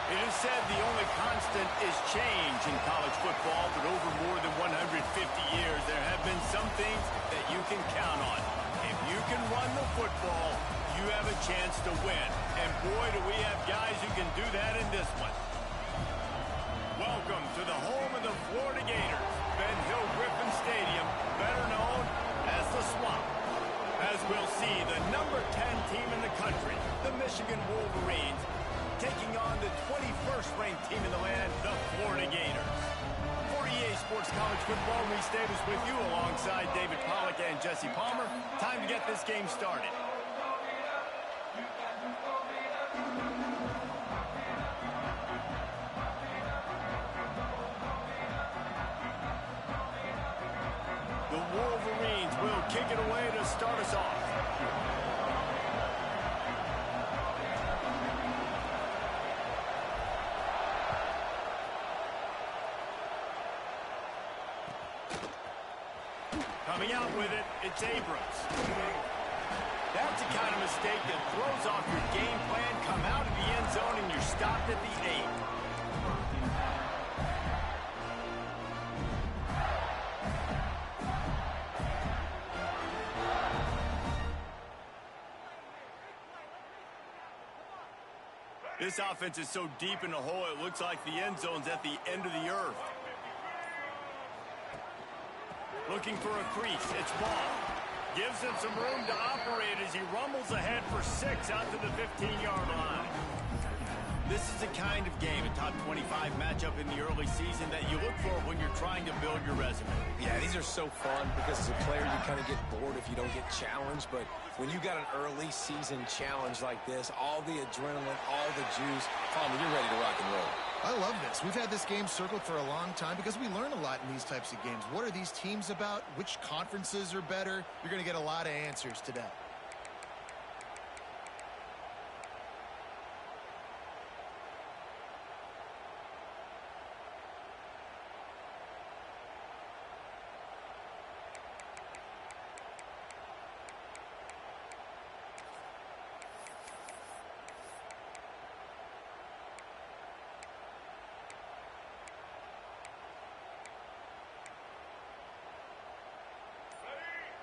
It is said the only constant is change in college football, but over more than 150 years, there have been some things that you can count on. If you can run the football, you have a chance to win. And boy, do we have guys who can do that in this one. Welcome to the home of the Florida Gators, Ben Hill Griffin Stadium, better known as the Swamp. As we'll see, the number 10 team in the country, the Michigan Wolverines, taking on the 21st ranked team in the land, the Florida Gators. For EA Sports College Football, Reese Davis with you alongside David Pollack and Jesse Palmer. Time to get this game started. The Wolverines will kick it away to start us off. Coming out with it, it's Abrams. That's the kind of mistake that throws off your game plan. Come out of the end zone and you're stopped at the 8. This offense is so deep in the hole, it looks like the end zone's at the end of the earth. Looking for a crease. It's Ball. Gives him some room to operate as he rumbles ahead for 6 out to the 15-yard line. This is the kind of game, a top 25 matchup in the early season that you look for when you're trying to build your resume. Yeah, these are so fun because as a player you kind of get bored if you don't get challenged. But when you got an early season challenge like this, all the adrenaline, all the juice, Palmer, you're ready to rock and roll. I love this. We've had this game circled for a long time because we learn a lot in these types of games. What are these teams about? Which conferences are better? You're going to get a lot of answers today.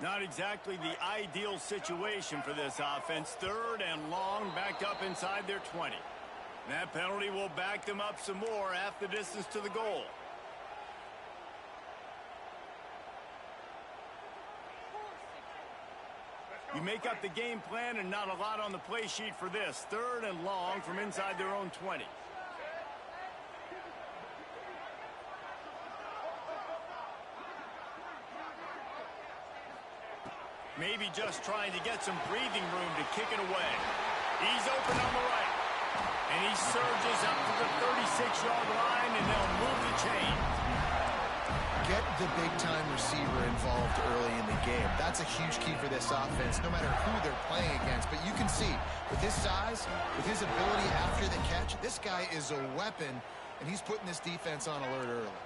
Not exactly the ideal situation for this offense. 3rd and long, backed up inside their 20. That penalty will back them up some more, half the distance to the goal. You make up the game plan and not a lot on the play sheet for this. 3rd and long from inside their own 20. Maybe just trying to get some breathing room to kick it away. He's open on the right. And he surges up to the 36-yard line, and they'll move the chain. Get the big-time receiver involved early in the game. That's a huge key for this offense, no matter who they're playing against. But you can see, with his size, with his ability after the catch, this guy is a weapon, and he's putting this defense on alert early.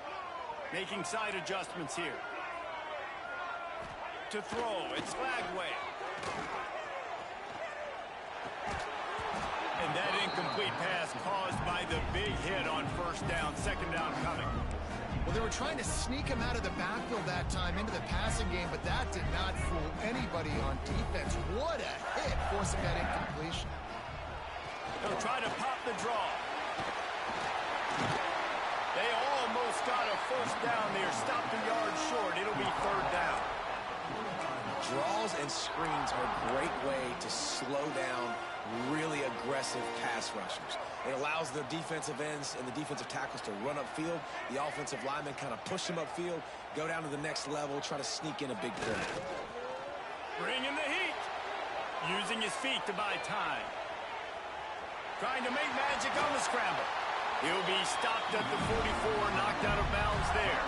Making side adjustments here. To throw, it's Lagway. And that incomplete pass caused by the big hit on 1st down, 2nd down coming. Well, they were trying to sneak him out of the backfield that time into the passing game, but that did not fool anybody on defense. What a hit, forcing that incompletion. They'll try to pop the draw. They almost got a 1st down there, stopped a yard short. It'll be 3rd down. Draws and screens are a great way to slow down really aggressive pass rushers. It allows the defensive ends and the defensive tackles to run upfield. The offensive linemen kind of push them upfield, go down to the next level, try to sneak in a big play. Bringing the heat. Using his feet to buy time. Trying to make magic on the scramble. He'll be stopped at the 44, knocked out of bounds there.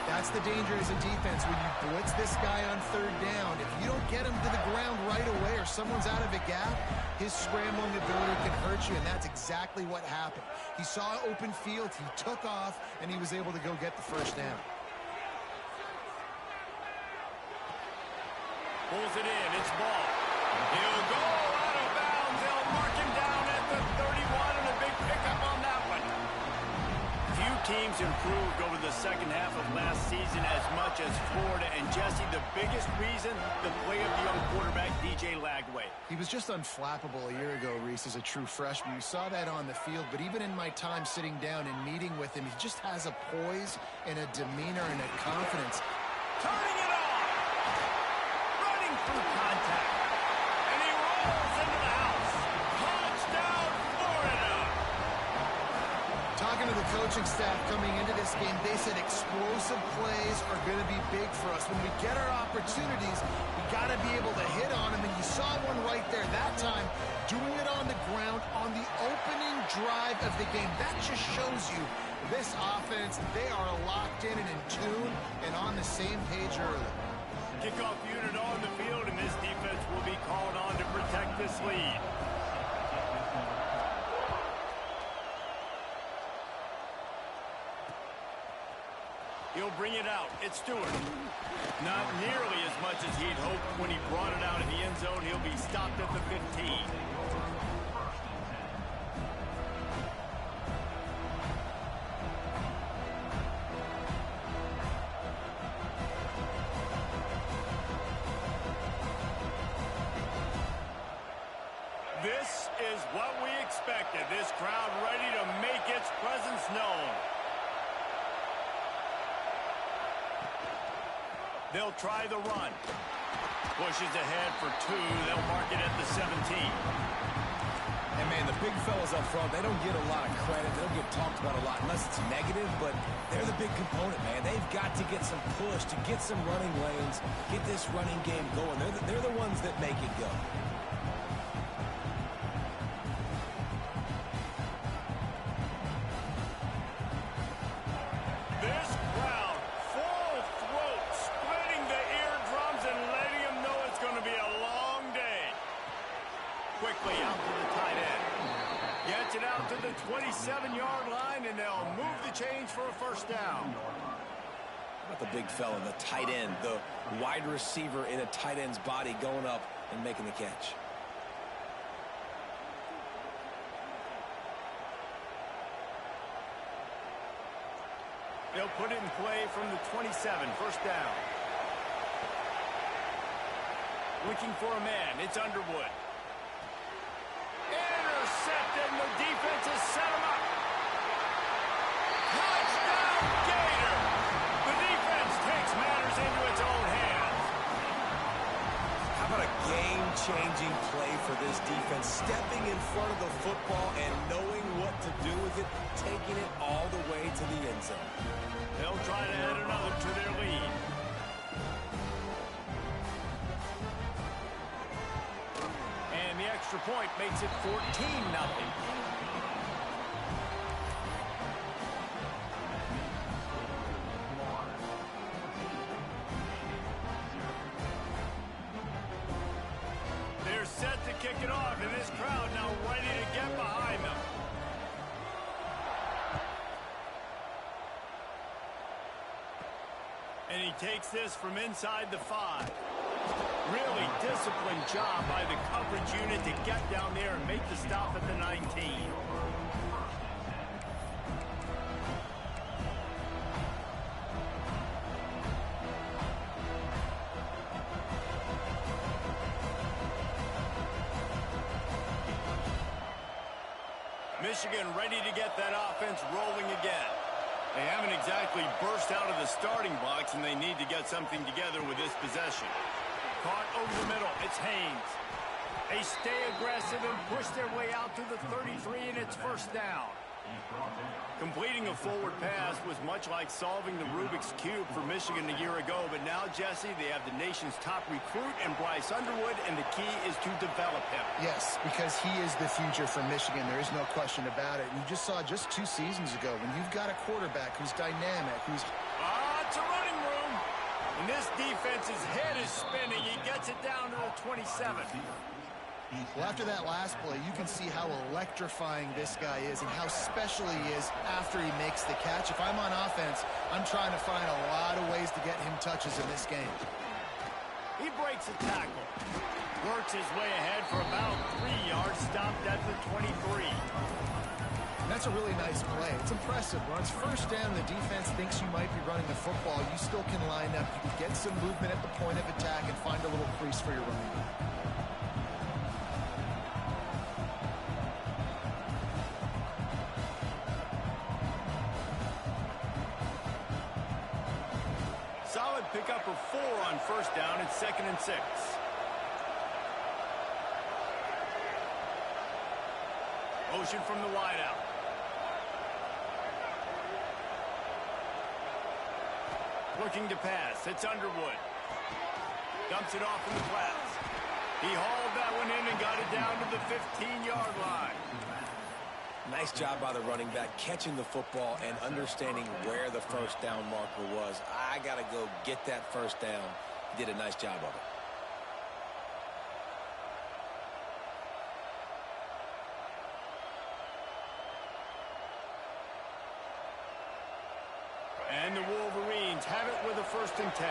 That's the danger as a defense when you blitz this guy on 3rd down. If you don't get him to the ground right away or someone's out of a gap, his scrambling ability can hurt you, and that's exactly what happened. He saw open field, he took off, and he was able to go get the 1st down. Pulls it in, it's Ball. He'll go out of bounds. They'll mark him down at the 31 and a big pickup. teams improved over the second half of last season as much as Florida. And, Jesse, the biggest reason, the play of the young quarterback, DJ Lagway. He was just unflappable a year ago, Reese, as a true freshman. You saw that on the field, but even in my time sitting down and meeting with him, he just has a poise and a demeanor and a confidence. Turning it on! Running through contact. And he rolls into the house. Touchdown, Florida! Talking to the coaching staff coming into this game, they said explosive plays are going to be big for us. When we get our opportunities, we got to be able to hit on them, and you saw one right there that time, doing it on the ground on the opening drive of the game. That just shows you this offense, they are locked in and in tune and on the same page early. Kickoff unit on the field, and this defense will be called on to protect this lead. He'll bring it out. It's Stewart. Not nearly as much as he'd hoped when he brought it out in the end zone. He'll be stopped at the 15. This is what we expected. This crowd ready to make its presence known. They'll try the run. Pushes ahead for 2. They'll mark it at the 17. And, man, the big fellas up front, they don't get a lot of credit. They don't get talked about a lot unless it's negative, but they're the big component, man. They've got to get some push, to get some running lanes, get this running game going. They're the ones that make it go. Quickly out to the tight end. Gets it out to the 27-yard line, and they'll move the chains for a first down. How about the big fella, the tight end, the wide receiver in a tight end's body going up and making the catch. They'll put it in play from the 27, first down. Looking for a man, it's Underwood. Intercepted, and the defense has set him up. Touchdown, Gator! The defense takes matters into its own hands. How about a game-changing play for this defense? Stepping in front of the football and knowing what to do with it, taking it all the way to the end zone. They'll try to add another to their lead. And the extra point makes it 14-0. They're set to kick it off, and this crowd now ready to get behind them. And he takes this from inside the 5. Really disciplined job by the coverage unit to get down there and make the stop at the 19. Michigan ready to get that offense rolling again. They haven't exactly burst out of the starting blocks, and they need to get something together with this possession. Caught over the middle. It's Haynes. They stay aggressive and push their way out to the 33, and it's first down. Completing a forward pass was much like solving the Rubik's Cube for Michigan a year ago, but now, Jesse, they have the nation's top recruit in Bryce Underwood, and the key is to develop him. Yes, because he is the future for Michigan. There is no question about it. You just saw just 2 seasons ago when you've got a quarterback who's dynamic, who's... It's a running room. And this defense's head is spinning. He gets it down to the 27. Well, after that last play, you can see how electrifying this guy is and how special he is after he makes the catch. If I'm on offense, I'm trying to find a lot of ways to get him touches in this game. He breaks a tackle. Works his way ahead for about 3 yards, stopped at the 23. That's a really nice play. It's impressive. When it's first down, the defense thinks you might be running the football. You still can line up. You can get some movement at the point of attack and find a little crease for your running back. Solid pickup of 4 on first down. It's 2nd and 6. Motion from the wideout. Looking to pass. It's Underwood. Dumps it off in the flats. He hauled that one in and got it down to the 15-yard line. Nice job by the running back, catching the football and understanding where the first down marker was. I got to go get that first down. He did a nice job of it. And the Wolverines have it with a 1st and 10.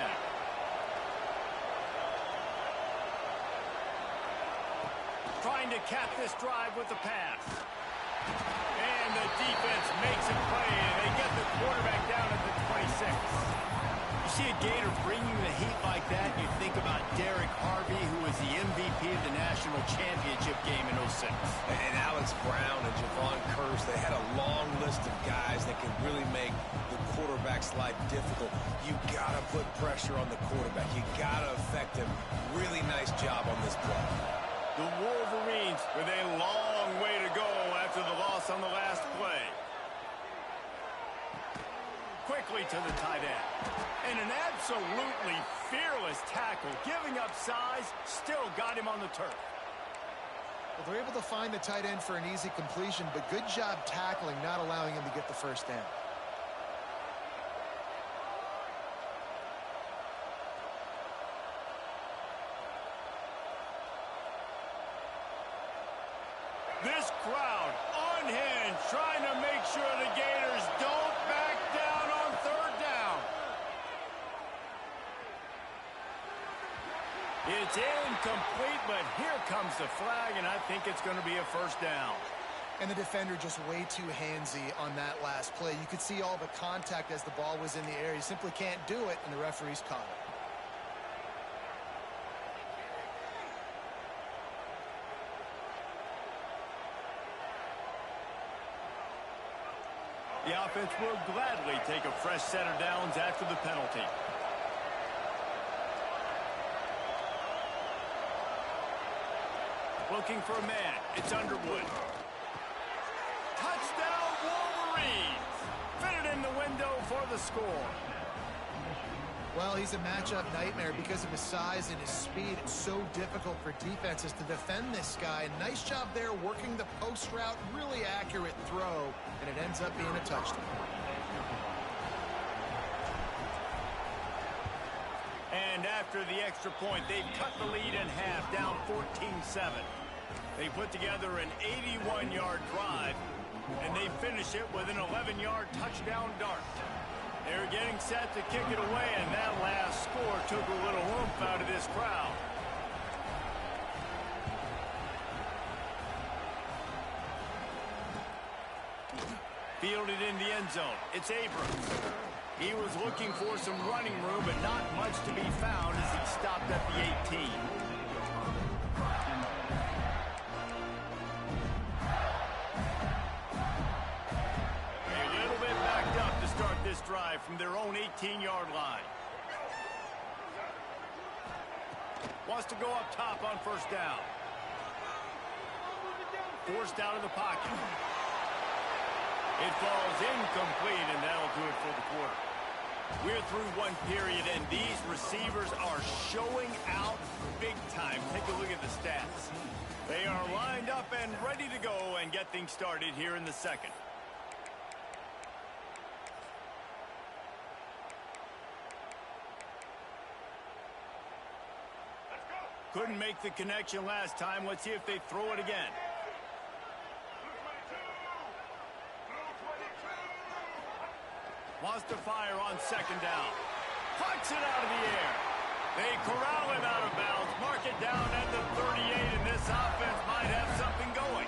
Trying to cap this drive with the pass. And the defense makes a play, and they get the quarterback down at the 26. You see a Gator bringing the heat like that, you think about Derek Harvey, who was the MVP of the national championship game in 06. And Alex Brown and Javon Curse, they had a long list of guys that can really make the quarterback's life difficult. You got to put pressure on the quarterback. You got to affect him. Really nice job on this play. The Wolverines with a long way to go after the loss on the last play. Quickly to the tight end. And an absolutely fearless tackle. Giving up size, still got him on the turf. Well, they're able to find the tight end for an easy completion, but good job tackling, not allowing him to get the first down. This crowd unhinged, trying to make sure the Gators don't back down on 3rd down. It's incomplete, but here comes the flag, and I think it's going to be a 1st down. And the defender just way too handsy on that last play. You could see all the contact as the ball was in the air. He simply can't do it, and the referees caught it. The offense will gladly take a fresh set of downs after the penalty. Looking for a man. It's Underwood. Touchdown, Wolverines! Fitted in the window for the score. Well, he's a matchup nightmare because of his size and his speed. It's so difficult for defenses to defend this guy. Nice job there working the post route. Really accurate throw, and it ends up being a touchdown. And after the extra point, they've cut the lead in half, down 14-7. They put together an 81-yard drive, and they finish it with an 11-yard touchdown dart. They're getting set to kick it away, and that last score took a little oomph out of this crowd. Fielded in the end zone. It's Abrams. He was looking for some running room, but not much to be found as he stopped at the 18. This drive from their own 18-yard line. Wants to go up top on 1st down. Forced out of the pocket. It falls incomplete, and that'll do it for the quarter. We're through one period, and these receivers are showing out big time. Take a look at the stats. They are lined up and ready to go and get things started here in the 2nd. Couldn't make the connection last time. Let's see if they throw it again. Wants to fire on 2nd down. Plucks it out of the air. They corral him out of bounds. Mark it down at the 38, and this offense might have something going.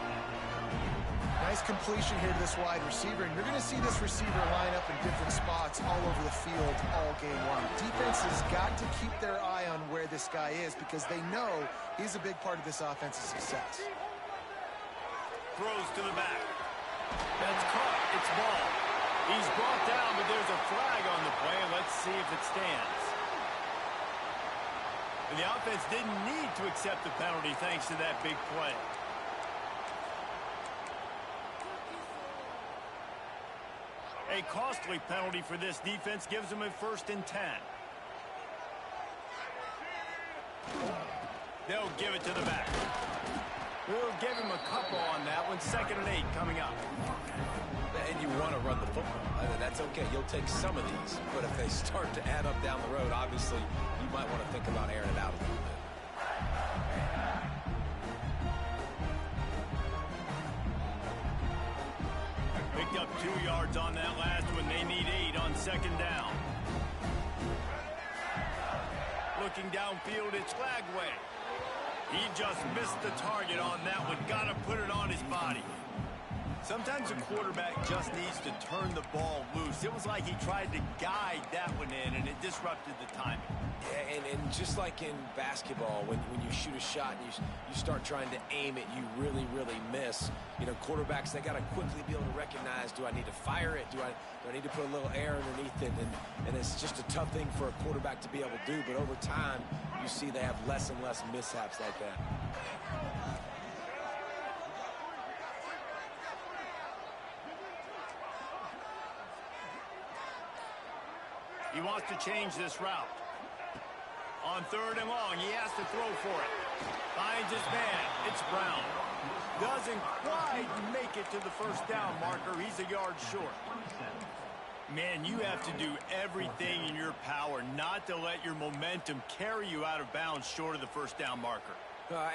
Nice completion here to this wide receiver, and you're going to see this receiver line up in different spots all over the field all game long. Defense has got to keep their eye on where this guy is because they know he's a big part of this offense's success. Throws to the back. That's caught. It's ball. He's brought down, but there's a flag on the play. Let's see if it stands. And the offense didn't need to accept the penalty thanks to that big play. A costly penalty for this defense gives them a 1st and 10. They'll give it to the back. We'll give him a couple on that one. 2nd and 8 coming up. And you want to run the football. I mean, that's okay. You'll take some of these. But if they start to add up down the road, obviously, you might want to think about airing it out a little bit. Picked up 2 yards on that last one. They need 8 on 2nd down. Looking downfield, it's Lagway. He just missed the target on that one. Got to put it on his body. Sometimes a quarterback just needs to turn the ball loose. It was like he tried to guide that one in, and it disrupted the timing. Yeah, and just like in basketball, when you shoot a shot and you start trying to aim it, you really, really miss. You know, quarterbacks, they got to quickly be able to recognize, do I need to fire it? Do I need to put a little air underneath it? And it's just a tough thing for a quarterback to be able to do. But over time, you see they have less and less mishaps like that. He wants to change this route. On 3rd and long, he has to throw for it. Finds his man. It's Brown. Doesn't quite make it to the 1st down marker. He's a yard short. Man, you have to do everything in your power not to let your momentum carry you out of bounds short of the 1st down marker.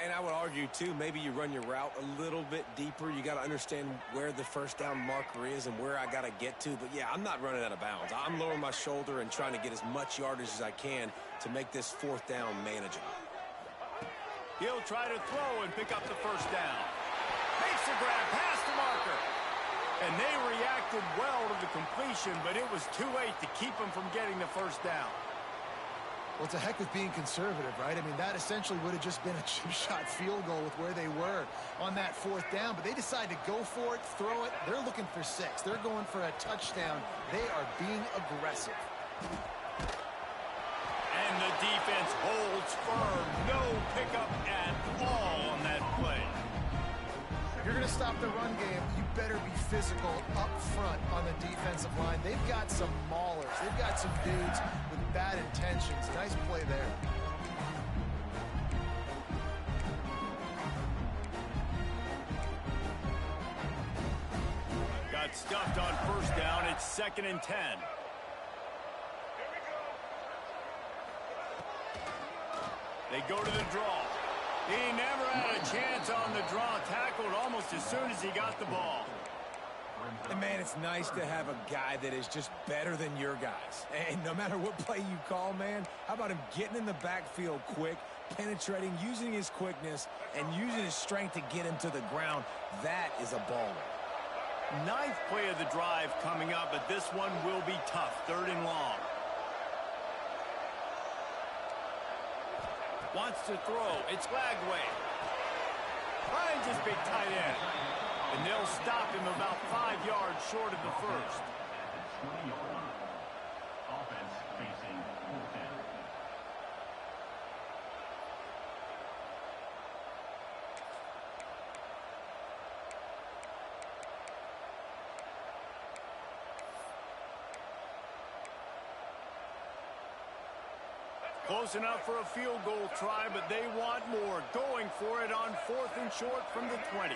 And I would argue, too, maybe you run your route a little bit deeper. You got to understand where the 1st down marker is and where I got to get to. But, yeah, I'm not running out of bounds. I'm lowering my shoulder and trying to get as much yardage as I can to make this 4th down manageable. He'll try to throw and pick up the 1st down. Makes the grab past the marker. And they reacted well to the completion, but it was too late to keep him from getting the 1st down. Well, it's a heck of being conservative, right? I mean, that essentially would have just been a chip shot field goal with where they were on that 4th down. But they decide to go for it, throw it. They're looking for 6. They're going for a touchdown. They are being aggressive. And the defense holds firm. No pickup at all on that play. If you're going to stop the run game, you better be physical up front on the defensive line. They've got some maulers. They've got some dudes with bad intentions. Nice play there. Got stuffed on 1st down. It's 2nd and 10. They go to the draw. He never had a chance on the draw. Tackled almost as soon as he got the ball. And, man, it's nice to have a guy that is just better than your guys. And no matter what play you call, man, how about him getting in the backfield quick, penetrating, using his quickness, and using his strength to get him to the ground? That is a baller. 9th play of the drive coming up, but this one will be tough. 3rd and long. Wants to throw. It's Lagway. Finds his big tight end. And they'll stop him about 5 yards short of the 1st. Offense facing 4th down. Close enough for a field goal try, but they want more. Going for it on 4th and short from the 20.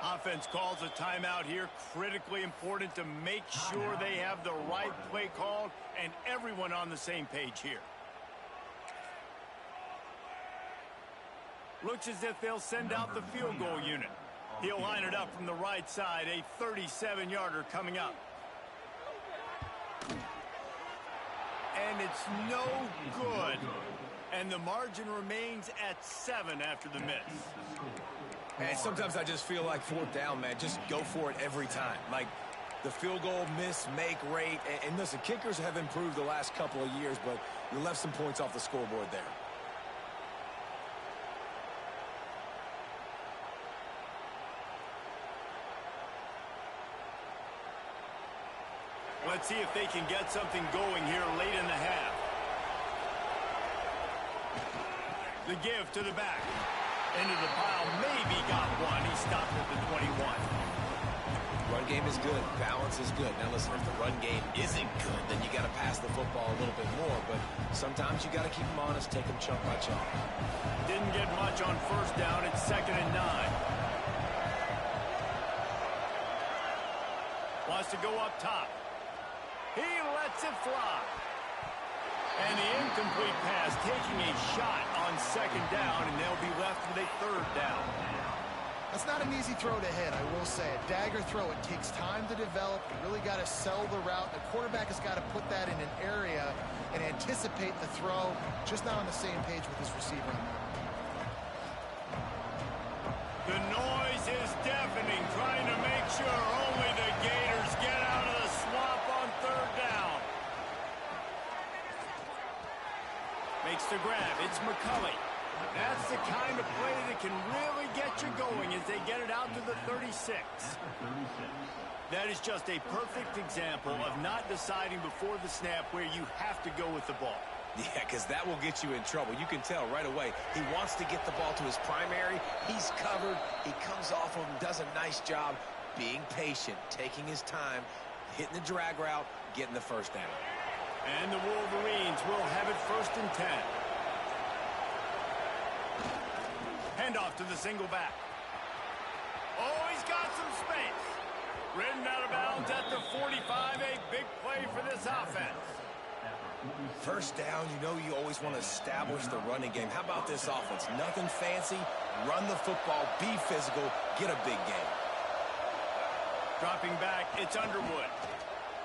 Offense calls a timeout here. Critically important to make sure they have the right play called and everyone on the same page here. Looks as if they'll send out the field goal unit. He'll line it up from the right side. A 37-yarder coming up. And it's no good. And the margin remains at 7 after the miss. And sometimes I just feel like fourth down, man, just go for it every time. Like the field goal miss, make rate. And listen, kickers have improved the last couple of years, but you left some points off the scoreboard there. Let's see if they can get something going here late in the half. The give to the back. Into the pile, maybe got one. He stopped at the 21. Run game is good. Balance is good. Now listen, if the run game isn't good, then you got to pass the football a little bit more. But sometimes you got to keep them honest, take them chunk by chunk. Didn't get much on first down. It's 2nd and 9. Wants to go up top. He lets it fly. And the incomplete pass taking a shot on 2nd down, and they'll be left with a 3rd down. That's not an easy throw to hit, I will say. A dagger throw, it takes time to develop. You really got to sell the route. The quarterback has got to put that in an area and anticipate the throw. Just not on the same page with his receiver on that. The noise is deafening, trying to make sure only the Gators get out of the swamp on 3rd down. Makes the grab. It's McCulley. That's the kind of play that can really get you going as they get it out to the 36. That is just a perfect example of not deciding before the snap where you have to go with the ball. Yeah, because that will get you in trouble. You can tell right away. He wants to get the ball to his primary. He's covered. He comes off of him, does a nice job being patient, taking his time, hitting the drag route, getting the 1st down. And the Wolverines will have it 1st and 10. Handoff to the single back. Oh, he's got some space. Ridden out of bounds at the 45. A big play for this offense. 1st down, you know you always want to establish the running game. How about this offense? Nothing fancy. Run the football, be physical, get a big game. Dropping back, it's Underwood.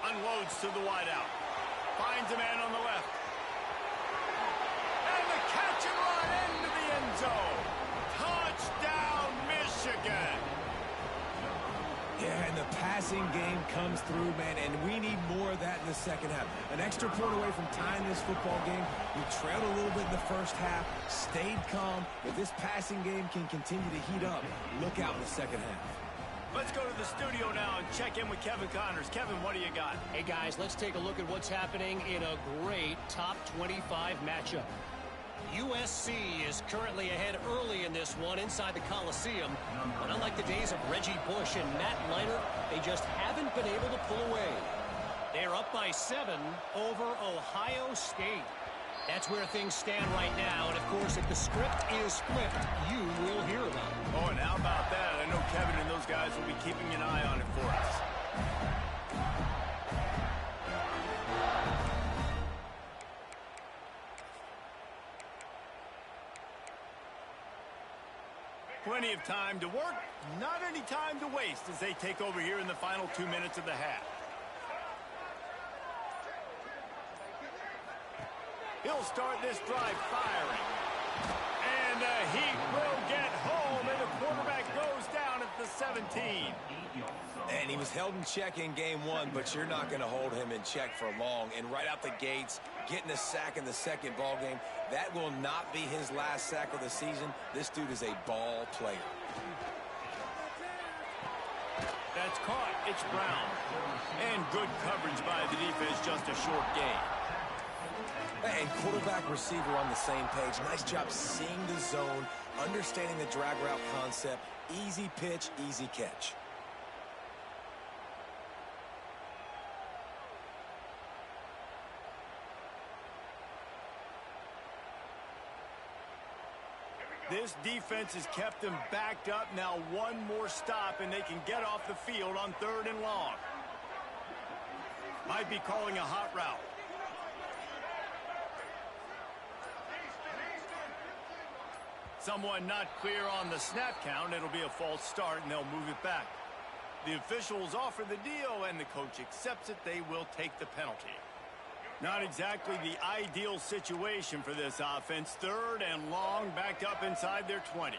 Unloads to the wideout. Finds a man on the left. And the catch and run into the end zone. Touchdown, Michigan. Yeah, and the passing game comes through, man, and we need more of that in the 2nd half. An extra point away from tying this football game. We trailed a little bit in the 1st half, stayed calm. If this passing game can continue to heat up, look out in the 2nd half. Let's go to the studio now and check in with Kevin Connors. Kevin, what do you got? Hey, guys, let's take a look at what's happening in a great top 25 matchup. USC is currently ahead early in this one inside the Coliseum. But unlike the days of Reggie Bush and Matt Leinart, they just haven't been able to pull away. They're up by 7 over Ohio State. That's where things stand right now. And, of course, if the script is flipped, you will hear about it. Oh, and how about that? I know Kevin and those guys will be keeping an eye on it for us. Plenty of time to work, not any time to waste as they take over here in the final 2 minutes of the half. He'll start this drive firing. And the Heat will get home, and the quarterback goes down at the 17. And he was held in check in game 1, but you're not going to hold him in check for long. And right out the gates, getting a sack in the 2nd ball game, that will not be his last sack of the season. This dude is a ball player. That's caught. It's Brown. And good coverage by the defense, just a short gain. And quarterback receiver on the same page. Nice job seeing the zone, understanding the drag route concept. Easy pitch, easy catch. This defense has kept them backed up. Now one more stop, and they can get off the field on 3rd and long. Might be calling a hot route. Someone not clear on the snap count. It'll be a false start, and they'll move it back. The officials offer the deal, and the coach accepts it. They will take the penalty. Not exactly the ideal situation for this offense. 3rd and long, backed up inside their 20.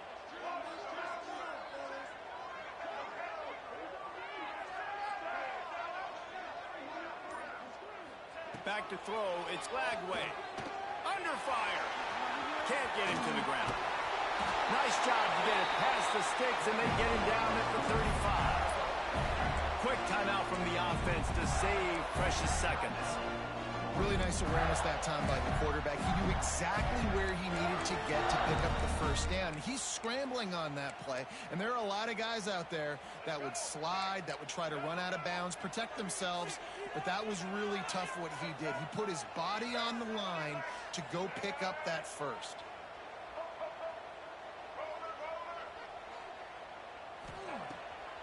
back to throw. It's Lagway. Under fire. Can't get him to the ground. Nice job to get it past the sticks, and they get him down at the 35. Quick timeout from the offense to save precious seconds. Really nice awareness that time by the quarterback. He knew exactly where he needed to get to pick up the first down. He's scrambling on that play, and there are a lot of guys out there that would slide, that would try to run out of bounds, protect themselves, but that was really tough what he did. He put his body on the line to go pick up that first.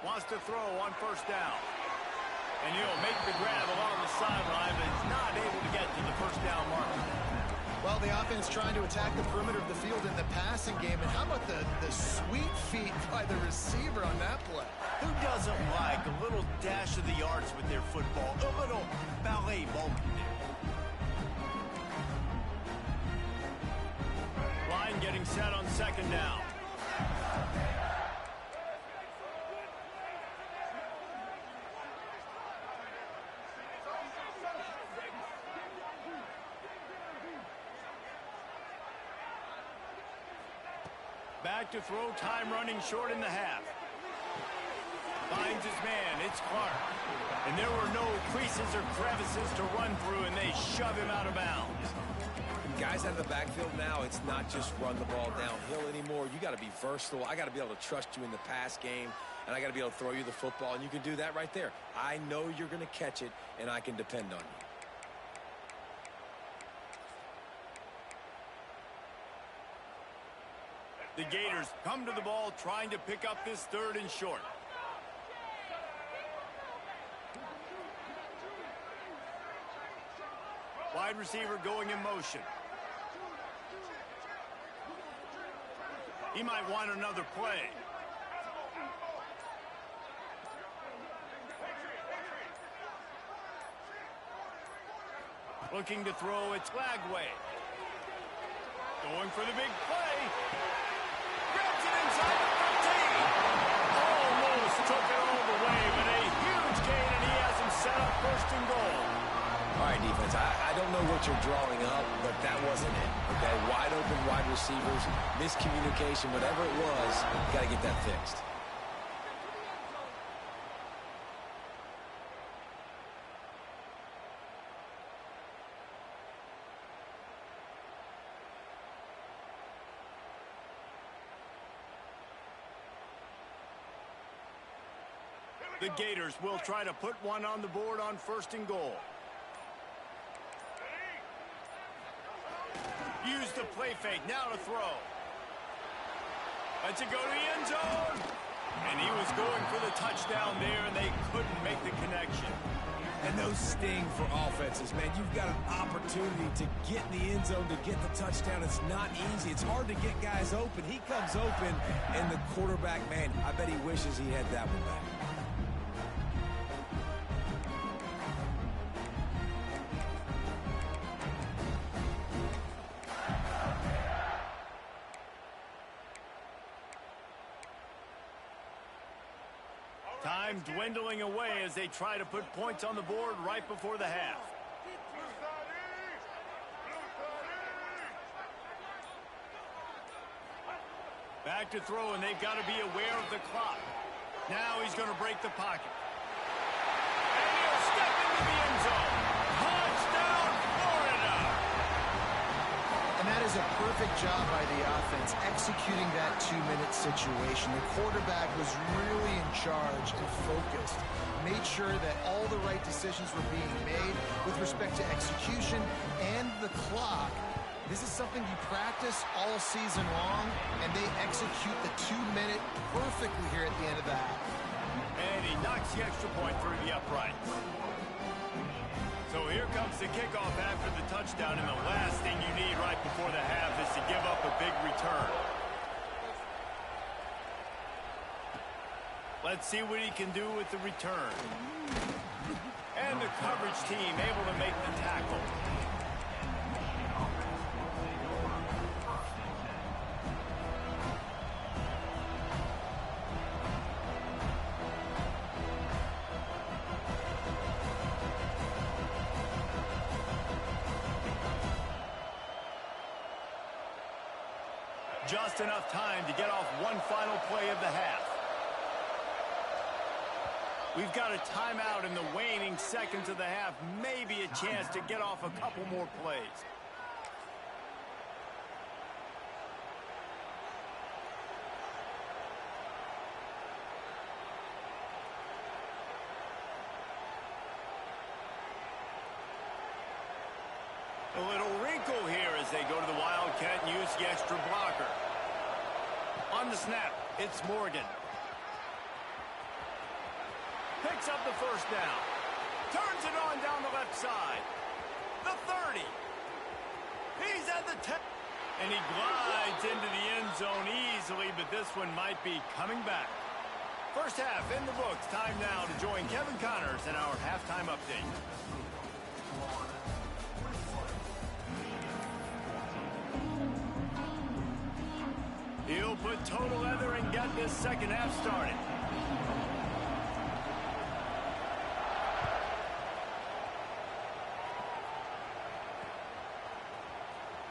Wants to throw on first down. And he'll make the grab along the sideline, but is not able to get to the first down marker. Well, the offense trying to attack the perimeter of the field in the passing game. And how about the sweet feet by the receiver on that play? Who doesn't like a little dash of the yards with their football? A little ballet moment there. Line getting set on second down. Back to throw, time running short in the half. Finds his man, it's Clark. And there were no creases or crevices to run through, and they shove him out of bounds. Guys out of the backfield now, it's not just run the ball downhill anymore. You got to be versatile. I got to be able to trust you in the pass game, and I got to be able to throw you the football, and you can do that right there. I know you're going to catch it, and I can depend on you. The Gators come to the ball trying to pick up this third and short. Wide receiver going in motion. He might want another play. Looking to throw, it's Lagway. Going for the big play. Grabs it inside the 15. Almost took it all the way, but a huge gain, and he has him set up first and goal. All right, defense, I don't know what you're drawing up, but that wasn't it, okay? Wide open wide receivers, miscommunication, whatever it was, you got to get that fixed. The Gators will try to put one on the board on first and goal. Use the play fake, now to throw. Lets it go to the end zone. And he was going for the touchdown there, and they couldn't make the connection. And those sting for offenses, man. You've got an opportunity to get in the end zone, to get the touchdown. It's not easy. It's hard to get guys open. He comes open, and the quarterback, man, I bet he wishes he had that one back. Time dwindling away as they try to put points on the board right before the half. Back to throw, and they've got to be aware of the clock. Now he's going to break the pocket. And he'll step into the end zone. Touchdown, Florida! And that is a perfect job by the offense, executing that two-minute situation. The quarterback was really in charge and focused. Made sure that all the right decisions were being made with respect to execution and the clock. This is something you practice all season long, and they execute the 2-minute perfectly here at the end of the half. And he knocks the extra point through the uprights. So here comes the kickoff after the touchdown, and the last thing you need right before the half is to give up a big return. Let's see what he can do with the return. And the coverage team able to make the tackle. Just enough time to get off one final play of the half. We've got a timeout in the waning seconds of the half. Maybe a chance to get off a couple more plays. A little wrinkle here as they go to the Wildcat and use the extra blocker. On the snap, it's Morgan. Picks up the first down. Turns it on down the left side. The 30. He's at the 10. And he glides into the end zone easily, but this one might be coming back. First half in the books. Time now to join Kevin Connors in our halftime update. He'll put total leather and get this second half started.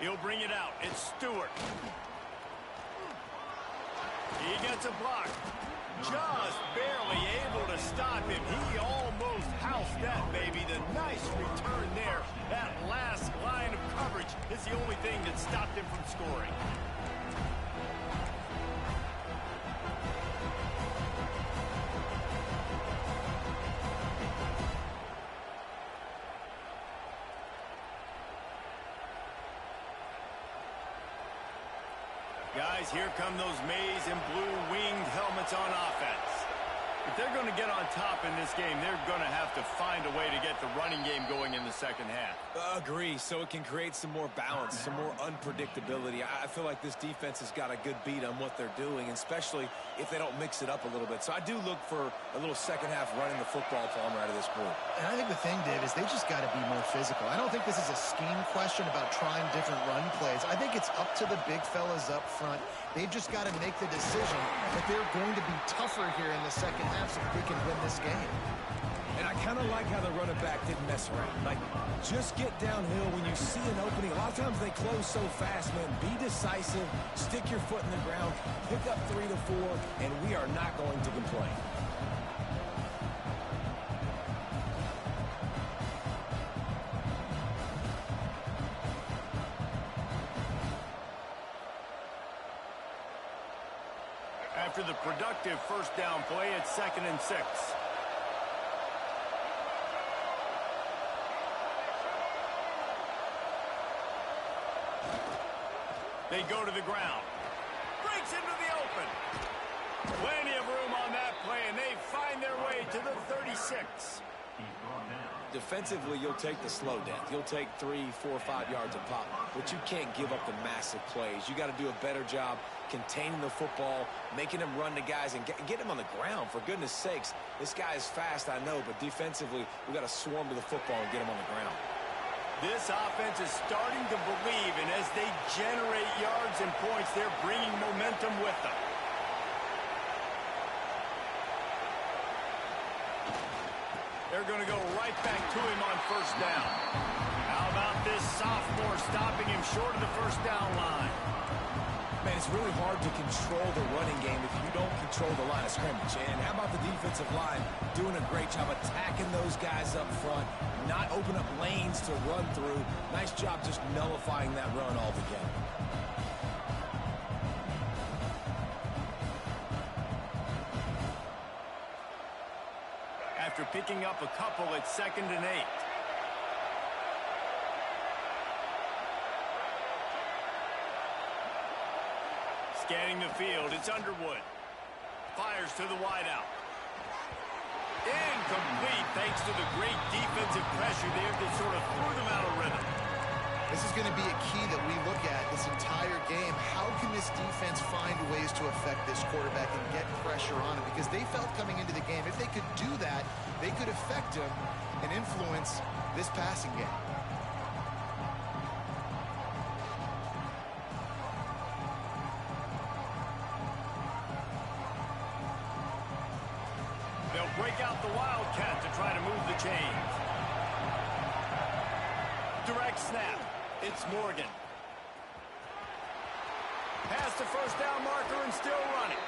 He'll bring it out. It's Stewart. He gets a block. Just barely able to stop him. He almost housed that, baby. The nice return there. That last line of coverage is the only thing that stopped him from scoring. Guys, here come those maize and blue winged helmets on offense. If they're going to get on top in this game, they're going to have to find a way to get the running game going in the second half. Agree, so it can create some more balance, some more unpredictability. I feel like this defense has got a good beat on what they're doing, especially if they don't mix it up a little bit. So I do look for a little second half running the football Palmer out of this group. And I think the thing, Dave, is they just got to be more physical. I don't think this is a scheme question about trying different run plays. I think it's up to the big fellas up front. They've just got to make the decision that they're going to be tougher here in the second half so that they can win this game. And I kind of like how the running back didn't mess around. Like, just get downhill when you see an opening. A lot of times they close so fast, man. Be decisive, stick your foot in the ground, pick up 3 to 4, and we are not going to complain. After the productive first down play, it's 2nd and 6. They go to the ground. Breaks into the open. Plenty of room on that play, and they find their way to the 36. Defensively, you'll take the slow death. You'll take 3, 4, 5 yards a pop, but you can't give up the massive plays. You got to do a better job containing the football, making him run to guys, and get him on the ground. For goodness sakes, this guy is fast, I know, but defensively, we got to swarm to the football and get him on the ground. This offense is starting to believe, and as they generate yards and points, they're bringing momentum with them. They're going to go right back to him on first down. How about this sophomore stopping him short of the first down line? Man, it's really hard to control the running game if you don't control the line of scrimmage. And how about the defensive line doing a great job attacking those guys up front, not open up lanes to run through. Nice job just nullifying that run altogether. After picking up a couple, it's 2nd and 8. Scanning the field, it's Underwood. Fires to the wideout. Incomplete thanks to the great defensive pressure there that sort of threw them out of rhythm. This is going to be a key that we look at this entire game. How can this defense find ways to affect this quarterback and get pressure on him? Because they felt coming into the game, if they could do that, they could affect him and influence this passing game. They'll break out the Wildcat to try to move the chains. Direct snap. It's Morgan. Past the first down marker and still running.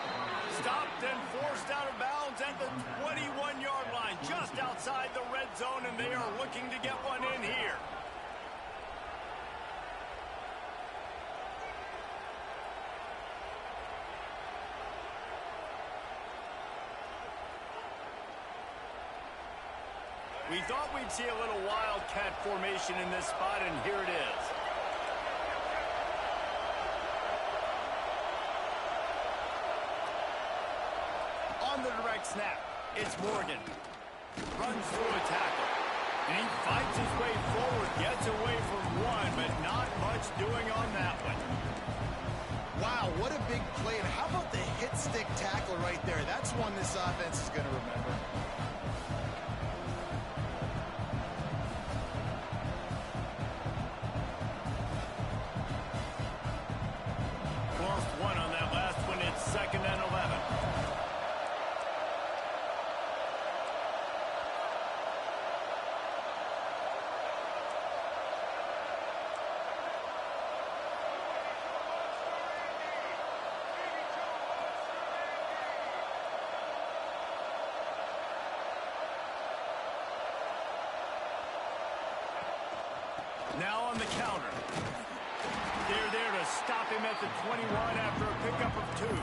Stopped and forced out of bounds at the 21-yard line, just outside the red zone, and they are looking to get one in here. We thought we'd see a little wildcat formation in this spot, and here it is. On the direct snap, it's Morgan. Runs through a tackle. And he fights his way forward, gets away from one, but not much doing on that one. Wow, what a big play. And how about the hit stick tackle right there? That's one this offense is going to remember. Lost one on that last one. It's 2nd and 11. Now on the counter. They're there to stop him at the 21 after a pickup of 2.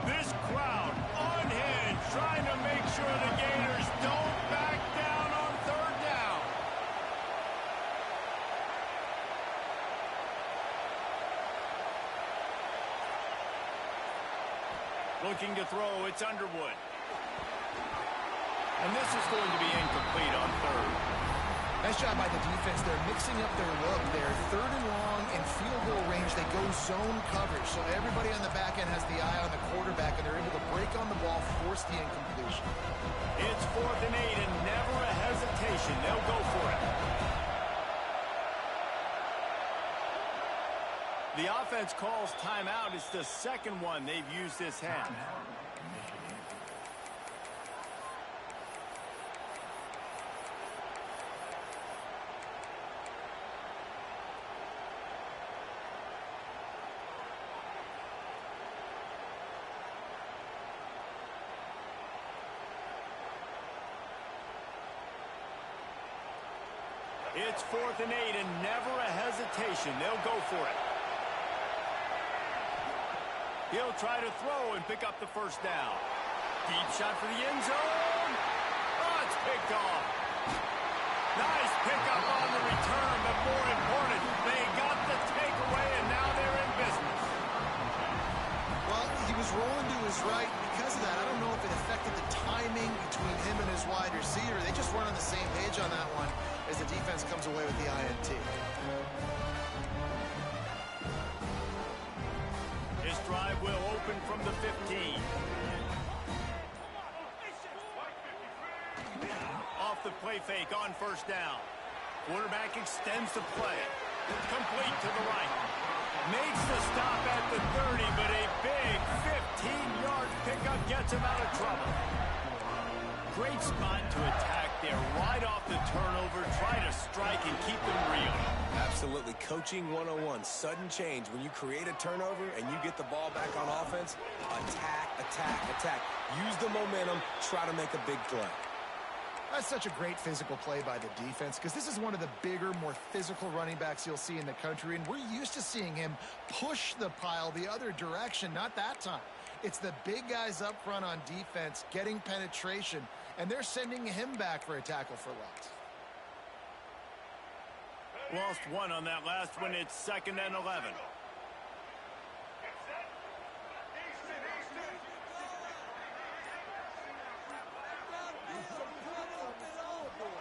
This crowd unhinged, trying to make sure the Gators don't back down on 3rd down. Looking to throw, it's Underwood. And this is going to be incomplete on 3rd. Nice job by the defense. They're mixing up their look. They're 3rd and long in field goal range. They go zone coverage. So everybody on the back end has the eye on the quarterback, and they're able to break on the ball, force the incompletion. It's 4th and 8, and never a hesitation. They'll go for it. The offense calls timeout. It's the 2nd one they've used this half. It's 4th and 8, and never a hesitation. They'll go for it. He'll try to throw and pick up the first down. Deep shot for the end zone. Oh, it's picked off. Nice pickup on the return, but more important, they got the takeaway, and now they're in business. Well, he was rolling to his right. Because of that, I don't know if it affected the timing between him and his wide receiver. They just weren't on the same page on that one as the defense comes away with the INT. This drive will open from the 15. Off the play fake on 1st down. Quarterback extends the play. Complete to the right. Makes the stop at the 30, but a big 15-yard pickup gets him out of trouble. Great spot to attack there right off the turnover. Try to strike and keep them reeling. Absolutely. Coaching 101. Sudden change. When you create a turnover and you get the ball back on offense, attack, attack, attack. Use the momentum. Try to make a big play. That's such a great physical play by the defense because this is one of the bigger, more physical running backs you'll see in the country, and we're used to seeing him push the pile the other direction. Not that time. It's the big guys up front on defense getting penetration, and they're sending him back for a tackle for loss. Lost one on that last one. It's 2nd and 11.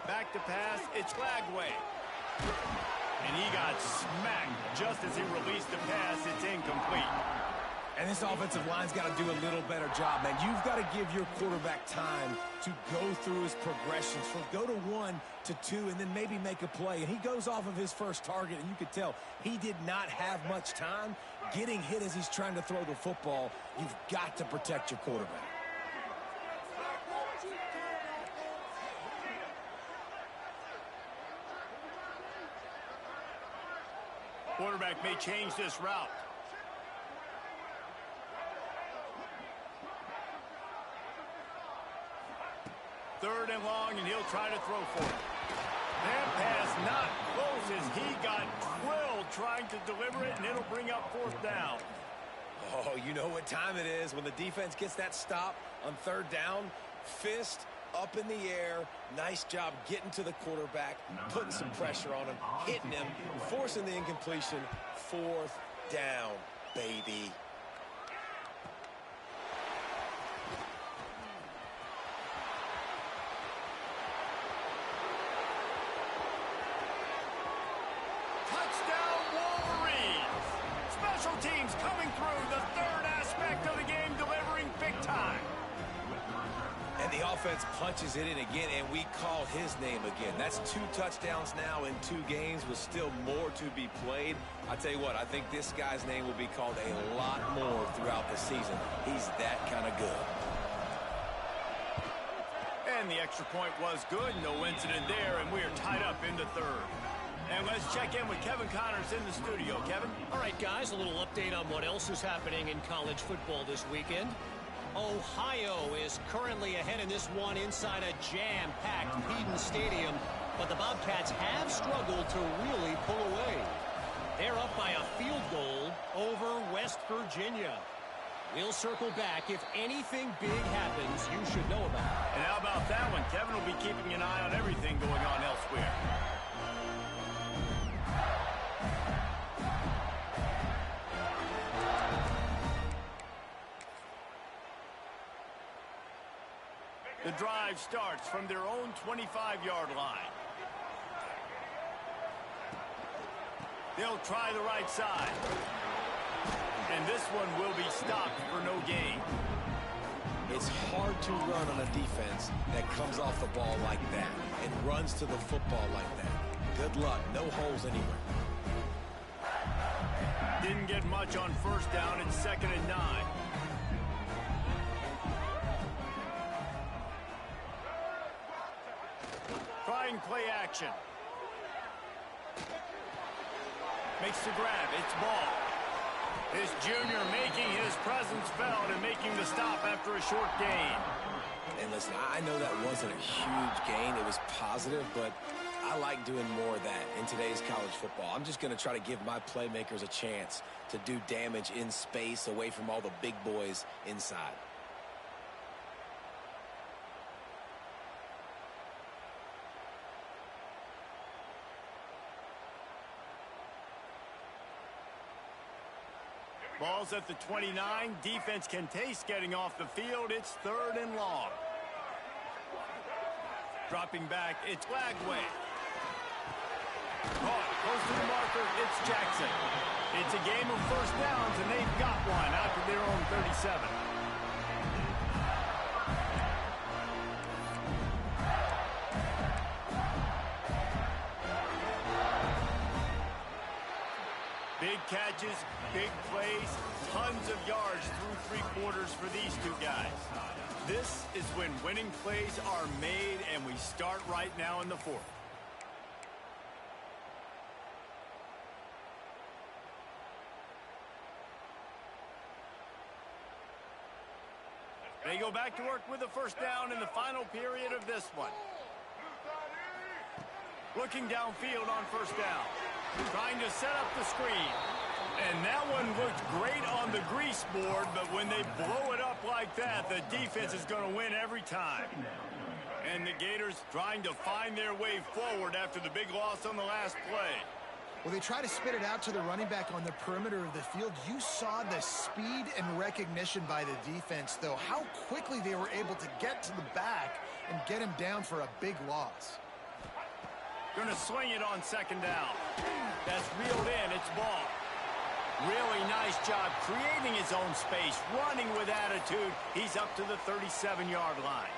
Back to pass. It's Lagway. And he got smacked just as he released the pass. It's incomplete. And this offensive line's got to do a little better job, man. You've got to give your quarterback time to go through his progressions. From go to 1 to 2 and then maybe make a play. And he goes off of his first target, and you could tell he did not have much time getting hit as he's trying to throw the football. You've got to protect your quarterback. Quarterback may change this route. Third and long, and he'll try to throw for it. That pass not close as he got drilled trying to deliver it, and it'll bring up fourth down. Oh, you know what time it is when the defense gets that stop on third down. Fist up in the air. Nice job getting to the quarterback, putting some pressure on him, hitting him, forcing the incompletion. Fourth down, baby. Touchdown, Wolverines! Special teams coming through, the third aspect of the game, delivering big time. And the offense punches it in again, and we call his name again. That's 2 touchdowns now in 2 games with still more to be played. I tell you what, I think this guy's name will be called a lot more throughout the season. He's that kind of good. And the extra point was good. No incident there, and we are tied up in the third. And let's check in with Kevin Connors in the studio. Kevin? All right, guys, a little update on what else is happening in college football this weekend. Ohio is currently ahead in this one inside a jam-packed Eden Stadium, but the Bobcats have struggled to really pull away. They're up by a field goal over West Virginia. We'll circle back. If anything big happens, you should know about it. And how about that one? Kevin will be keeping an eye on everything going on elsewhere. The drive starts from their own 25-yard line. They'll try the right side. And this one will be stopped for no gain. It's hard to run on a defense that comes off the ball like that and runs to the football like that. Good luck. No holes anywhere. Didn't get much on first down. It's 2nd and 9. Trying play action. Makes the grab. It's ball. This junior making his presence felt and making the stop after a short gain. And listen, I know that wasn't a huge gain. It was positive, but I like doing more of that in today's college football. I'm just going to try to give my playmakers a chance to do damage in space away from all the big boys inside. Ball's at the 29. Defense can taste getting off the field. It's 3rd and long. Dropping back, it's Lagway. Caught, close to the marker, it's Jackson. It's a game of first downs, and they've got one out to their own 37. Big catches, big plays, tons of yards through 3 quarters for these two guys. This is when winning plays are made, and we start right now in the 4th. They go back to work with the first down in the final period of this one. Looking downfield on first down. Trying to set up the screen. And that one looked great on the grease board, but when they blow it up like that, the defense is going to win every time. And the Gators trying to find their way forward after the big loss on the last play. Well, they try to spit it out to the running back on the perimeter of the field. You saw the speed and recognition by the defense, though. How quickly they were able to get to the back and get him down for a big loss. Going to swing it on second down. That's reeled in. It's ball. Really nice job creating his own space, running with attitude. He's up to the 37-yard line.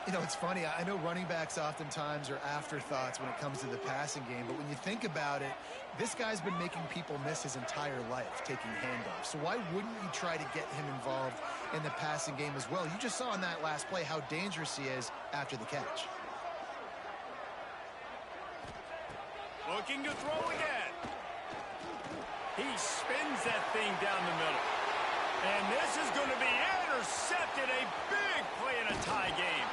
You know, it's funny. I know running backs oftentimes are afterthoughts when it comes to the passing game, but when you think about it, this guy's been making people miss his entire life taking handoffs. So why wouldn't you try to get him involved in the passing game as well? You just saw in that last play how dangerous he is after the catch. Looking to throw again. He spins that thing down the middle. And this is going to be intercepted. A big play in a tie game.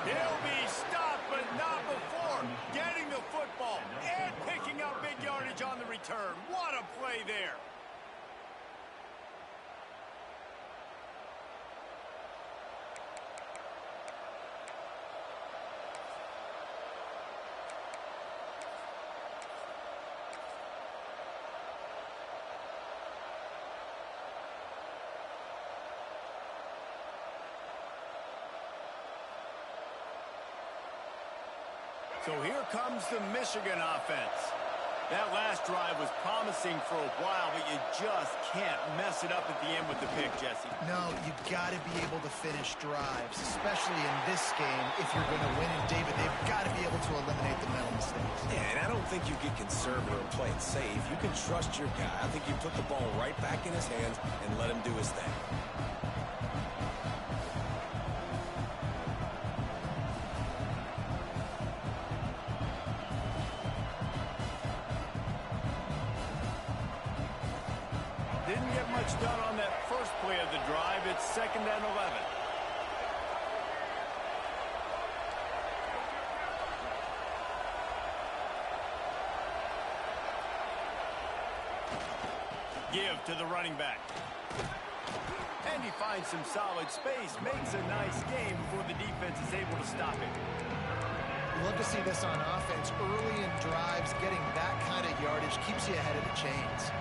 He'll be stopped, but not before getting the football and picking up big yardage on the return. What a play there. So here comes the Michigan offense. That last drive was promising for a while, but you just can't mess it up at the end with the pick, Jesse. No, you've got to be able to finish drives, especially in this game. If you're going to win it, David, they've got to be able to eliminate the mental mistakes. Yeah, and I don't think you get conservative or play it safe. You can trust your guy. I think you put the ball right back in his hands and let him do his thing. Didn't get much done on that first play of the drive. It's 2nd and 11. Give to the running back. And he finds some solid space. Makes a nice game before the defense is able to stop it. Love to see this on offense. Early in drives, getting that kind of yardage keeps you ahead of the chains.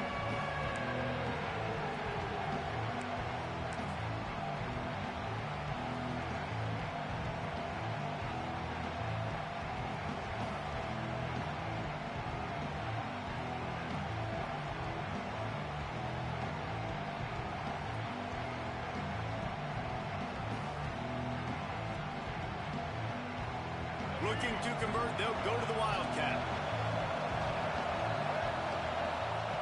Looking to convert, they'll go to the Wildcat.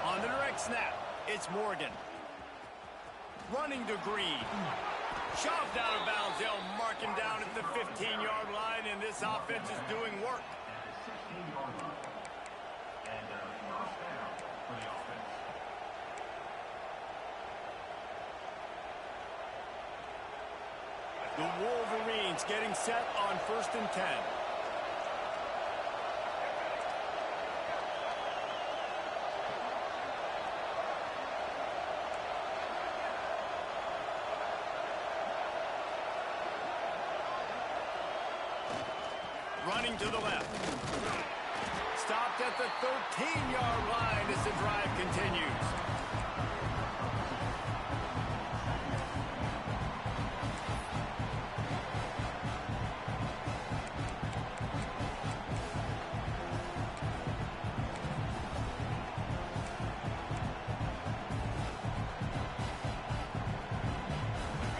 On the direct snap, it's Morgan. Running to Green. Shoved out of bounds. They'll mark him down at the 15-yard line, and this offense is doing work. The Wolverines getting set on 1st and 10. Running to the left. Stopped at the 13-yard line as the drive continues.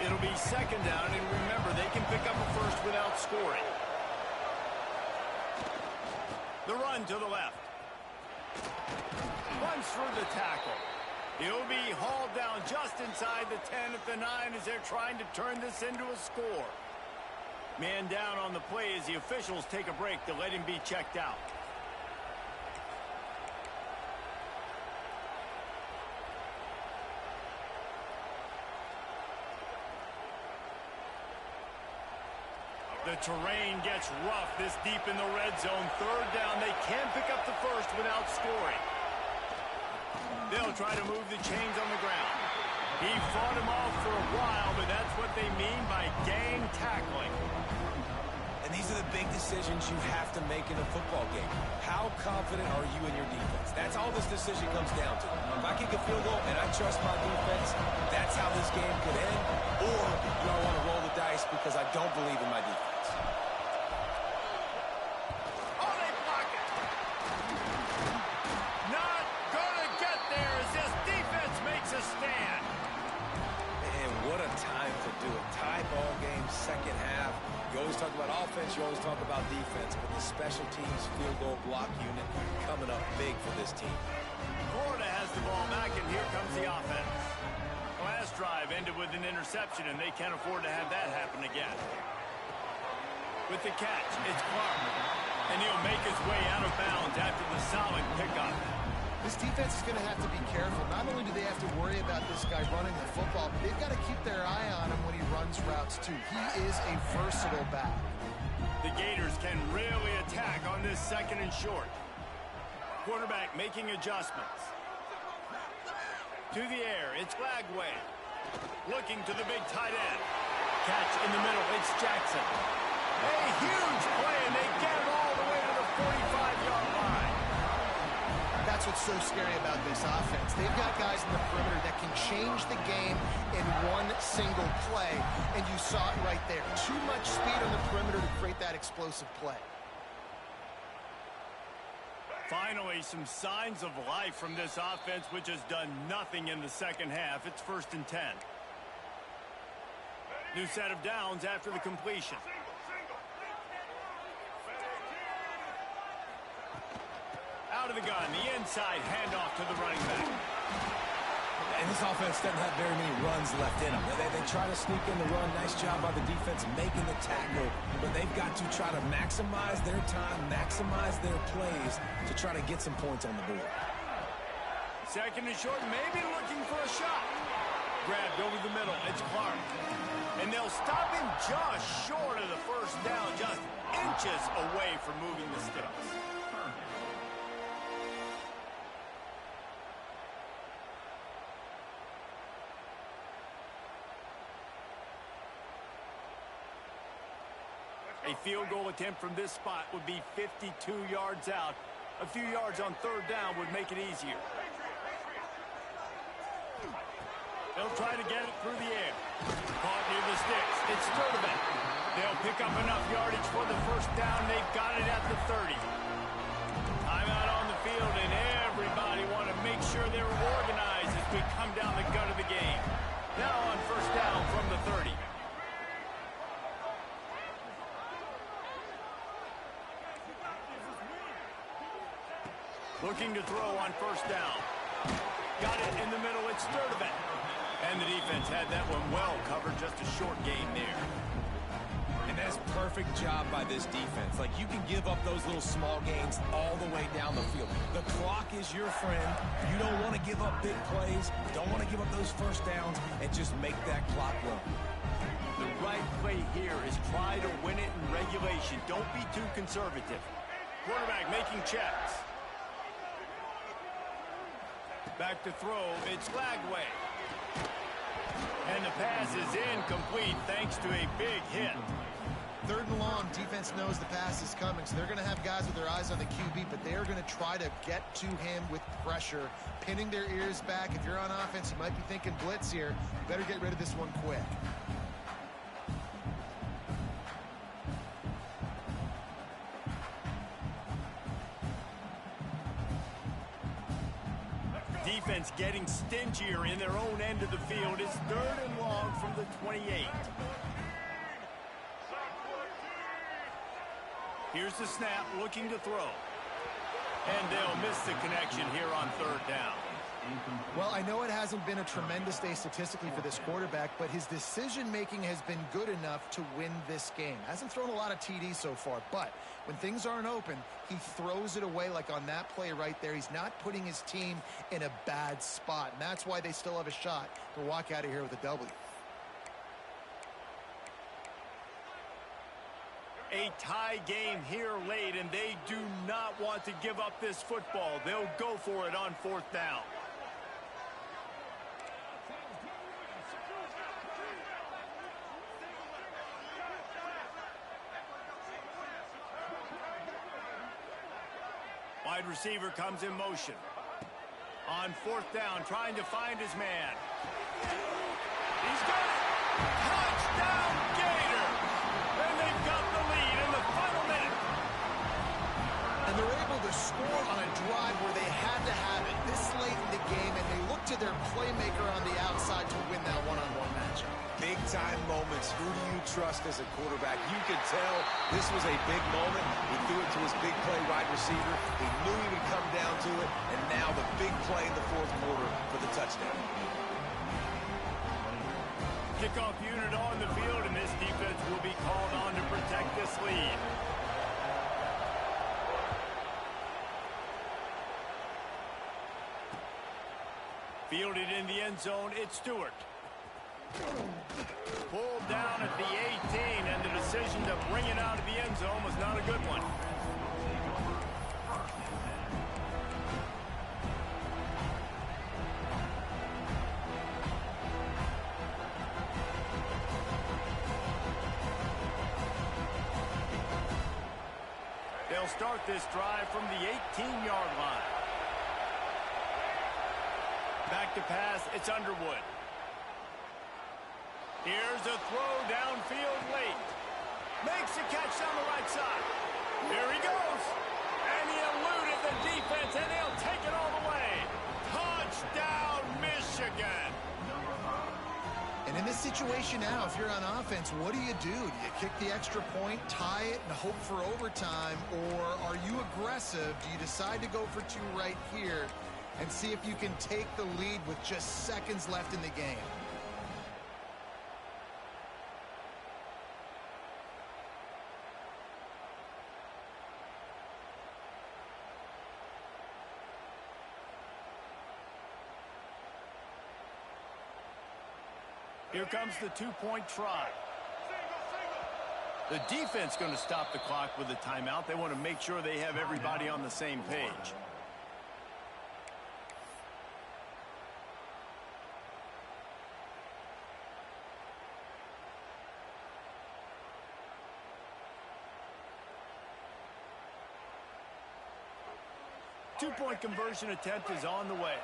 It'll be 2nd down, and remember, they can pick up a first without scoring. The run to the left. Runs through the tackle. He'll be hauled down just inside the 10 at the 9 as they're trying to turn this into a score. Man down on the play as the officials take a break to let him be checked out. The terrain gets rough this deep in the red zone. 3rd down. They can pick up the first without scoring. They'll try to move the chains on the ground. He fought him off for a while, but that's what they mean by gang tackling. And these are the big decisions you have to make in a football game. How confident are you in your defense? That's all this decision comes down to. If I kick a field goal and I trust my defense, that's how this game could end. Or do I want to roll the dice because I don't believe in my defense? second half. You always talk about offense, you always talk about defense, but the special teams field goal block unit coming up big for this team. Florida has the ball back, and here comes the offense. Last drive ended with an interception, and they can't afford to have that happen again. With the catch, it's Clark. And he'll make his way out of bounds after the solid pickup. This defense is going to have to be careful. Not only do they have to worry about this guy running the football, but they've got to keep their eye on him when he runs routes, too. He is a versatile back. The Gators can really attack on this second and short. Quarterback making adjustments. To the air, it's Lagway. Looking to the big tight end. Catch in the middle, it's Jackson. A huge play, and they get it all the way to the 45-yard line. That's what's so scary about this offense. They've got guys in the perimeter that can change the game in one single play, and you saw it right there. Too much speed on the perimeter to create that explosive play. Finally, some signs of life from this offense, which has done nothing in the second half. It's 1st and 10. New set of downs after the completion. Out of the gun, the inside handoff to the running back. And this offense doesn't have very many runs left in them. They try to sneak in the run. Nice job by the defense making the tackle. But they've got to try to maximize their time, maximize their plays to try to get some points on the board. Second and short, maybe looking for a shot. Grabbed over the middle, it's Clark. And they'll stop him just short of the first down, just inches away from moving the sticks. A field goal attempt from this spot would be 52 yards out. A few yards on third down would make it easier. They'll try to get it through the air. Caught near the sticks. It's Sturdivant. They'll pick up enough yardage for the first down. They've got it at the 30. Timeout on the field, and everybody want to make sure they're organized as we come down the gut of the game. Now on first down from the 30. Looking to throw on first down. Got it in the middle, it's Sturdivant. And the defense had that one well covered, just a short gain there. And that's perfect job by this defense. Like, you can give up those little small gains all the way down the field. The clock is your friend. You don't want to give up big plays. You don't want to give up those first downs and just make that clock run. The right play here is try to win it in regulation. Don't be too conservative. Quarterback making checks. Back to throw, it's Lagway. And the pass is incomplete thanks to a big hit. 3rd and long, defense knows the pass is coming, so they're going to have guys with their eyes on the QB, but they are going to try to get to him with pressure, pinning their ears back. If you're on offense, you might be thinking blitz here. You better get rid of this one quick. Defense getting stingier in their own end of the field. It's 3rd and long from the 28. Here's the snap, looking to throw. And they'll miss the connection here on 3rd down. Well, I know it hasn't been a tremendous day statistically for this quarterback, but his decision-making has been good enough to win this game. Hasn't thrown a lot of TDs so far, but when things aren't open, he throws it away like on that play right there. He's not putting his team in a bad spot, and that's why they still have a shot to walk out of here with a W. A tie game here late, and they do not want to give up this football. They'll go for it on 4th down. Wide receiver comes in motion. On 4th down, trying to find his man. He's got it! Touchdown, Gator! And they've got the lead in the final minute. And they're able to score on a drive where they had to have it this late in the game, and they look to their playmaker on the outside to win that one-on-one matchup. Big-time moments. Who do you trust as a quarterback. You could tell this was a big moment. He threw it to his big play wide receiver. He knew he would come down to it, and now the big play in the fourth quarter for the touchdown. Kickoff unit on the field, and this defense will be called on to protect this lead. Fielded in the end zone, it's Stewart. Pulled down at the 18, and the decision to bring it out of the end zone was not a good one. They'll start this drive from the 18-yard line. Back to pass, it's Underwood. Here's a throw downfield late. Makes a catch down the right side. Here he goes. And he eluded the defense, and they'll take it all the way. Touchdown, Michigan. And in this situation now, if you're on offense, what do? Do you kick the extra point, tie it, and hope for overtime? Or are you aggressive? Do you decide to go for two right here and see if you can take the lead with just seconds left in the game? Here comes the two-point try. The defense going to stop the clock with a timeout. They want to make sure they have everybody on the same page. Two-point conversion attempt is on the way.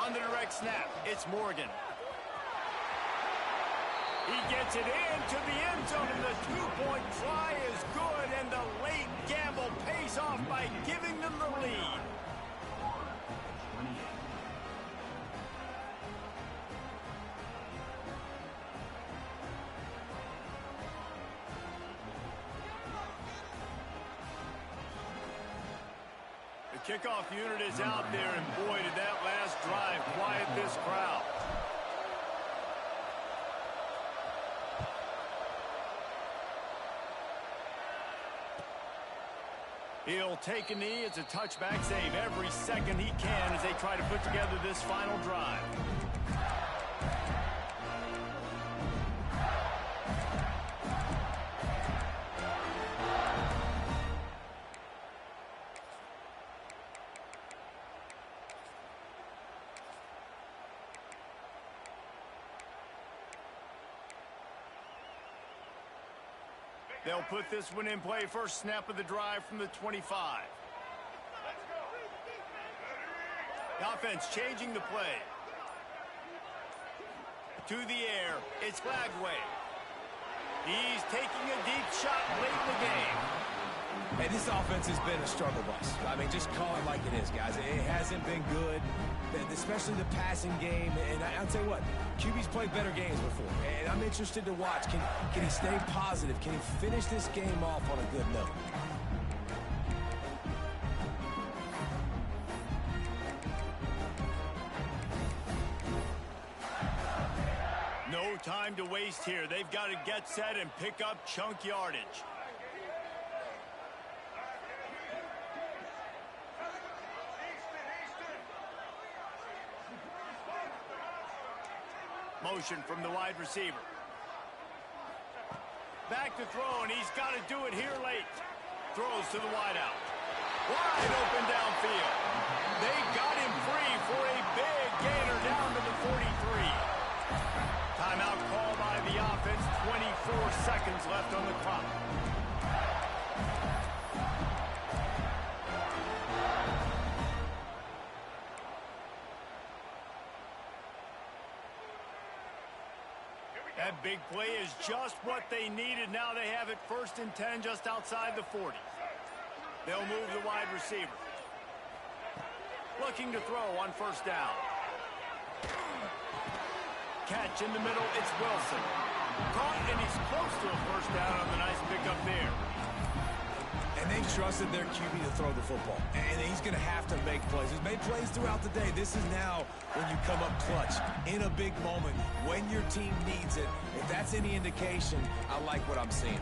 On the direct snap, it's Morgan. He gets it into the end zone, and the two-point try is good, and the late gamble pays off by giving them the lead. The kickoff unit is out there, and boy, did that last drive quiet this crowd. He'll take a knee. It's a touchback save every second he can as they try to put together this final drive. They'll put this one in play. First snap of the drive from the 25. The offense changing the play. To the air, it's Flagway. He's taking a deep shot late in the game. Hey, this offense has been a struggle bus. I mean, just call it like it is, guys. It hasn't been good, especially the passing game. And I'll tell you what, QB's played better games before. And I'm interested to watch. Can he stay positive? Can he finish this game off on a good note? No time to waste here. They've got to get set and pick up chunk yardage. Motion from the wide receiver. Back to throw, and he's got to do it here late. Throws to the wideout. Wide open downfield. They got him free for a big gainer down to the 43. Timeout call by the offense. 24 seconds left on the clock. That big play is just what they needed. Now they have it 1st and 10 just outside the 40. They'll move the wide receiver. Looking to throw on 1st down. Catch in the middle, it's Wilson. Caught, and he's close to a 1st down on the nice pickup there. And they trusted their QB to throw the football. And he's going to have to make plays. He's made plays throughout the day. This is now when you come up clutch in a big moment when your team needs it. If that's any indication, I like what I'm seeing.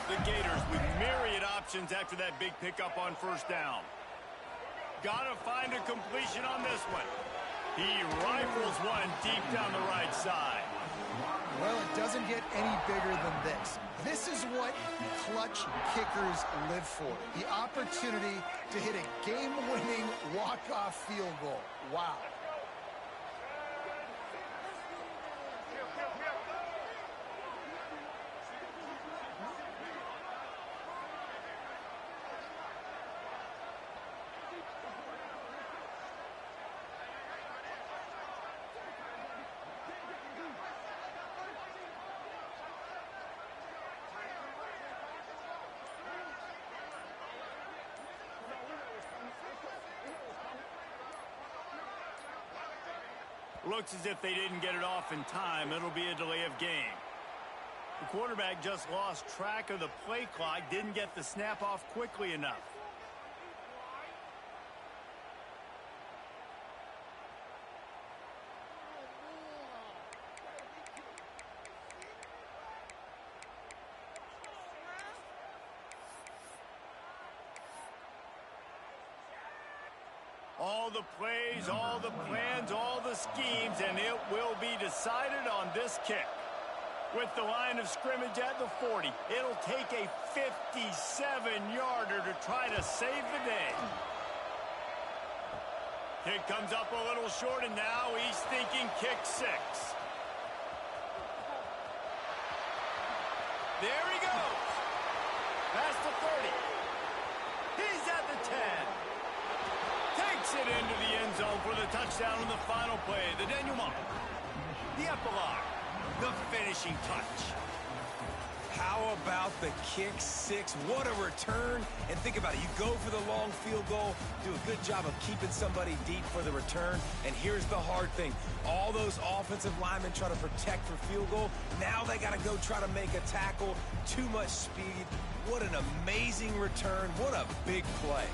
The Gators with myriad options after that big pickup on 1st down. Got to find a completion on this one. He rifles one deep down the right side. Well, it doesn't get any bigger than this. This is what clutch kickers live for. The opportunity to hit a game-winning walk-off field goal. Wow. Looks as if they didn't get it off in time. It'll be a delay of game. The quarterback just lost track of the play clock, didn't get the snap off quickly enough. All the plays, all the plans, all the schemes, and it will be decided on this kick. With the line of scrimmage at the 40, it'll take a 57-yarder to try to save the day. Kick comes up a little short, and now he's thinking kick 6. There he goes. Past the 30. He's at the 10. Takes it into the end zone for the touchdown on the final play. The denouement. The epilogue. The finishing touch. How about the kick 6? What a return. And think about it. You go for the long field goal, do a good job of keeping somebody deep for the return. And here's the hard thing. All those offensive linemen try to protect for field goal. Now they got to go try to make a tackle. Too much speed. What an amazing return. What a big play.